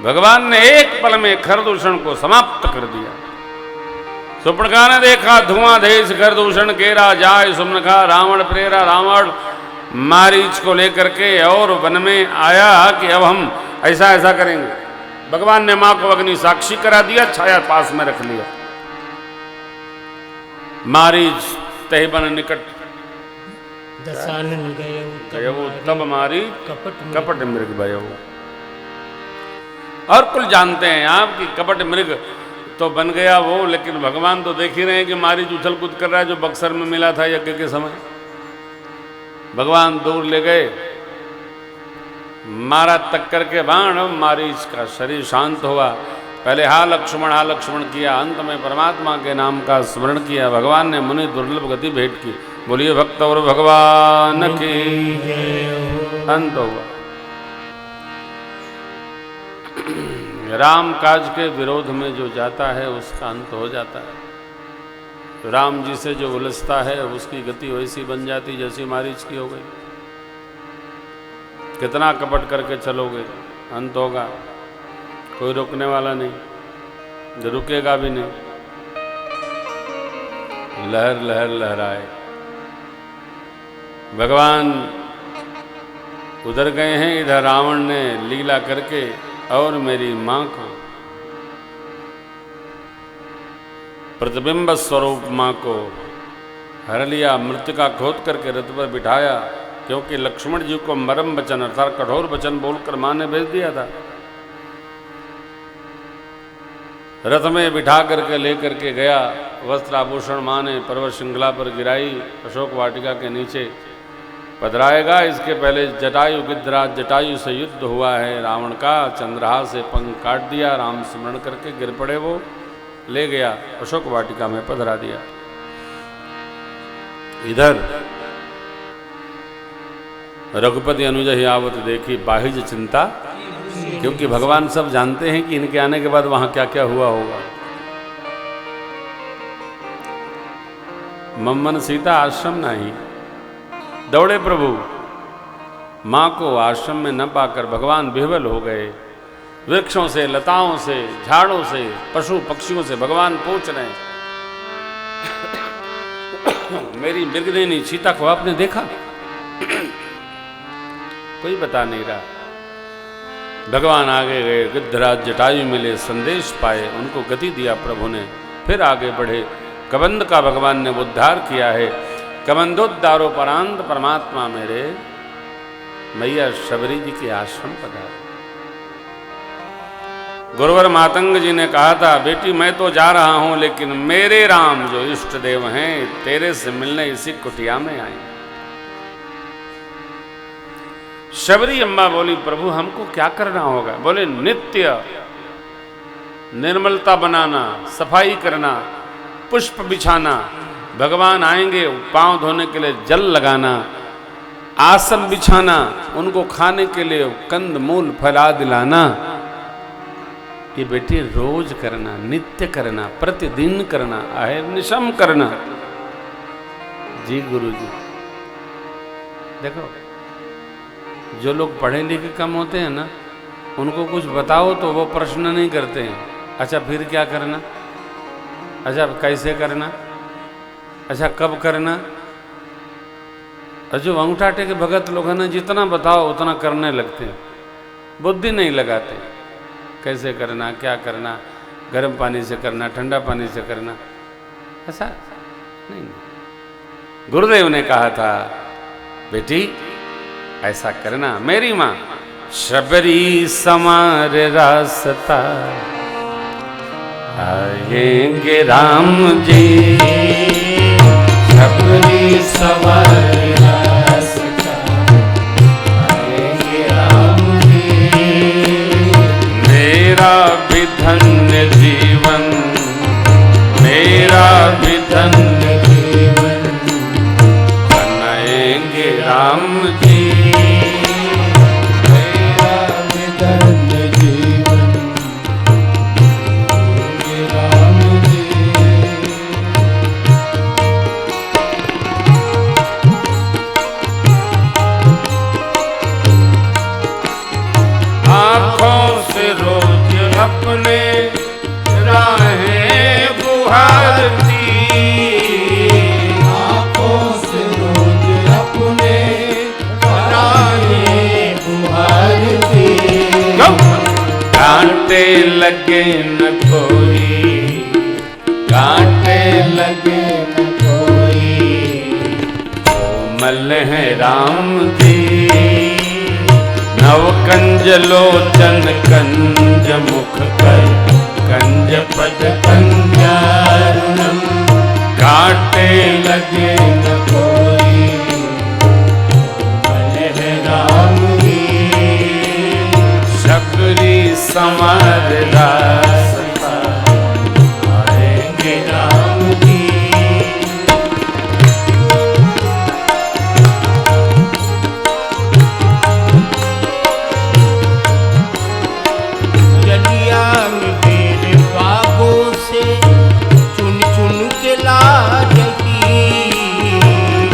भगवान ने एक पल में खरदूषण को समाप्त कर दिया। सुपर्णखा ने देखा धुआं देश खरदूषण केरा जाय सुमनखा रावण प्रेरा। रावण मारीच को लेकर के और वन में आया कि अब हम ऐसा ऐसा करेंगे। भगवान ने मां को अग्नि साक्षी करा दिया, छाया पास में रख लिया। मारीच तहबन निकट दशानन गयो तब मारी कपट मृग भयो। और कुल जानते हैं आप कि कपट मृग तो बन गया वो, लेकिन भगवान तो देख ही रहे हैं कि मारीच उछल कूद कर रहा है, जो बक्सर में मिला था यज्ञ के समय। भगवान दूर ले गए, मारा तक करके बाण, मारीच का शरीर शांत हुआ। पहले हा लक्ष्मण किया, अंत में परमात्मा के नाम का स्मरण किया। भगवान ने मुनि दुर्लभ गति भेंट की। बोलिए भक्त और भगवान की अंत हुआ। राम काज के विरोध में जो जाता है उसका अंत हो जाता है। तो राम जी से जो उलझता है उसकी गति वैसी बन जाती जैसी मारीच की हो गई। कितना कपट करके चलोगे, अंत होगा। कोई रोकने वाला नहीं, रुकेगा भी नहीं। लहर लहर लहराए। भगवान उधर गए हैं, इधर रावण ने लीला करके और मेरी मां को प्रतिबिंब स्वरूप मां को हर लिया, मृतिका खोद करके रथ पर बिठाया। क्योंकि लक्ष्मण जी को मरम वचन अर्थात कठोर वचन बोलकर मां ने भेज दिया था। रथ में बिठा करके लेकर के गया। वस्त्र आभूषण मां ने पर्वत श्रृंखला पर गिराई। अशोक वाटिका के नीचे पधराएगा। इसके पहले जटायु गिद्धराज जटायु से युद्ध हुआ है रावण का। चंद्रहास से पंख काट दिया। राम स्मरण करके गिर पड़े, वो ले गया अशोक वाटिका में पधरा दिया। इधर रघुपति अनुज ही आवत देखी बाहिज चिंता, क्योंकि भगवान सब जानते हैं कि इनके आने के बाद वहां क्या क्या हुआ होगा। मम्मन सीता आश्रम नहीं, दौड़े प्रभु। मां को आश्रम में न पाकर भगवान विह्वल हो गए। वृक्षों से, लताओं से, झाड़ों से, पशु पक्षियों से भगवान पूछ रहे हैं, मेरी मृगनयनी सीता को आपने देखा? कोई बता नहीं रहा। भगवान आगे गए, गिद्धराज जटायु मिले, संदेश पाए, उनको गति दिया प्रभु ने। फिर आगे बढ़े। कबंध का भगवान ने उद्धार किया है। कबंधोद्धारोपरांत परमात्मा मेरे मैया शबरी जी के आश्रम पधारे। गुरुवर मातंग जी ने कहा था, बेटी मैं तो जा रहा हूं, लेकिन मेरे राम जो इष्ट देव हैं तेरे से मिलने इसी कुटिया में आए। शबरी अम्मा बोली, प्रभु हमको क्या करना होगा? बोले, नित्य निर्मलता बनाना, सफाई करना, पुष्प बिछाना, भगवान आएंगे पांव धोने के लिए जल लगाना, आसन बिछाना, उनको खाने के लिए कंद मूल फला दिलाना। ये बेटी रोज करना, नित्य करना, प्रतिदिन करना, अहर्निशम करना। जी गुरु जी, देखो जो लोग पढ़े लिखे कम होते हैं ना, उनको कुछ बताओ तो वो प्रश्न नहीं करते हैं। अच्छा फिर क्या करना? अच्छा कैसे करना? अच्छा कब करना? और जो अंगूठा टेके भगत लोग हैं ना, जितना बताओ उतना करने लगते हैं, बुद्धि नहीं लगाते। कैसे करना, क्या करना, गर्म पानी से करना, ठंडा पानी से करना, ऐसा नहीं। गुरुदेव ने कहा था, बेटी ऐसा करना। मेरी मां शबरी समार रास्ता आएंगे राम जी, शबरी समार रास्ता आएंगे राम जी। मेरा भी धन्य जीवन, मेरा भी धन्य जीवन बनाएंगे राम जी। आँखों से रोज कांटे लगे न कोई, कांटे लगे न कोई, कोमल है राम जी। नव कंज लोचन कंज मुख कर, कंज पद कंजारुणम, कांटे लगे न कोई, कोमल है राम जी। शबरी समार रास्ता आएंगे राम जी। गलिया में मेरे बागों से चुन चुन के ला रही,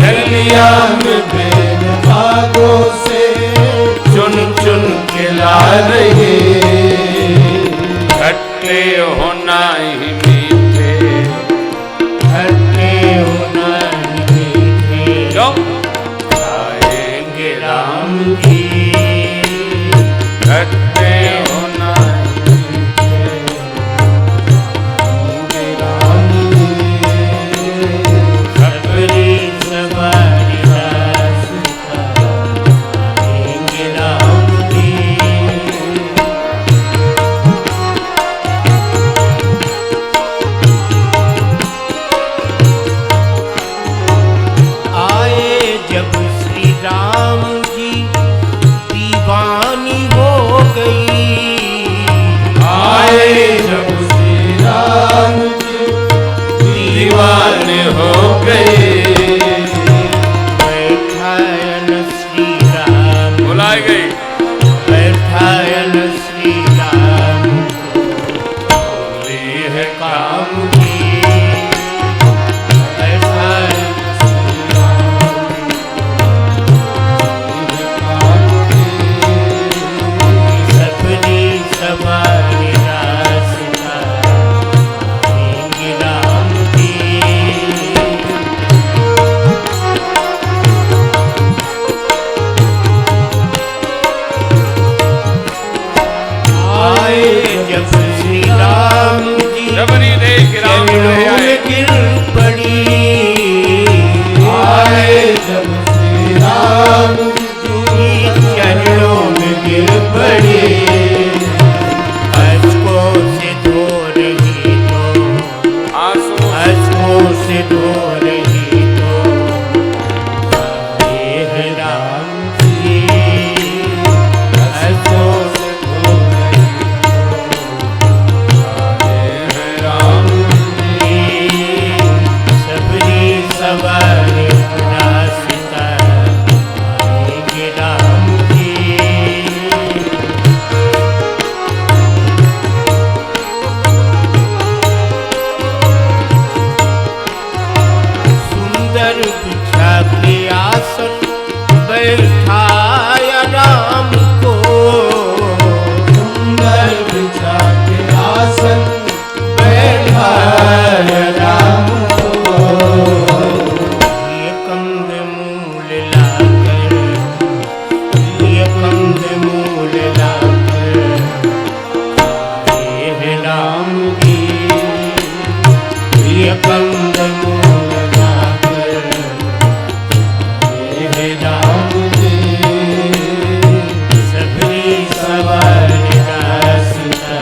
गलिया में मेरे बागों से चुन चुन के ला रही, खट्टे होना ही मीठे, खट्टे होना ही मीठे, क्यों आएंगे राम जी। खट्टे होना ही मीठे, आएंगे राम जी। खबरी सवारी रास्ता आएंगे राम जी। आए जब श्री राम जी दीवानी हो गई, आए जब श्री राम जी दीवाने हो गए, बैठायन श्री राम, बुलाए गए, बैठायन श्री राम बोली है काम की, बैठायन श्री राम, सबरी सवारी रास्ता आएंगे राम जी। आए जब श्री राम जी जबरी देख राम चरणों आए, में गिर पड़ी, आए जब श्री राम जी चरणों में गिर पड़ी, अश्कों से धो रही तो, आंसू अश्कों से धो रही तो, आए हैं राम जी। अश्कों से धो रही है राम जी, सबरी सवारी रास्ता आएंगे राम जी। सुंदर बिछा के आसन बैठाया राम को, सुंदर बिछा के आसन बैठाया राम को, ये कंद मूल लाकर, ये कंद मूल लाकर आए हैं राम जी। ये कंद मूल लाकर आए हैं राम जी। सबरी सवारी रास्ता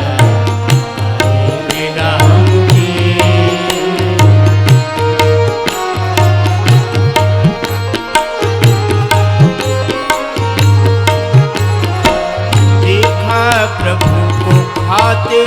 आएंगे राम जी। देखा प्रभु को खाते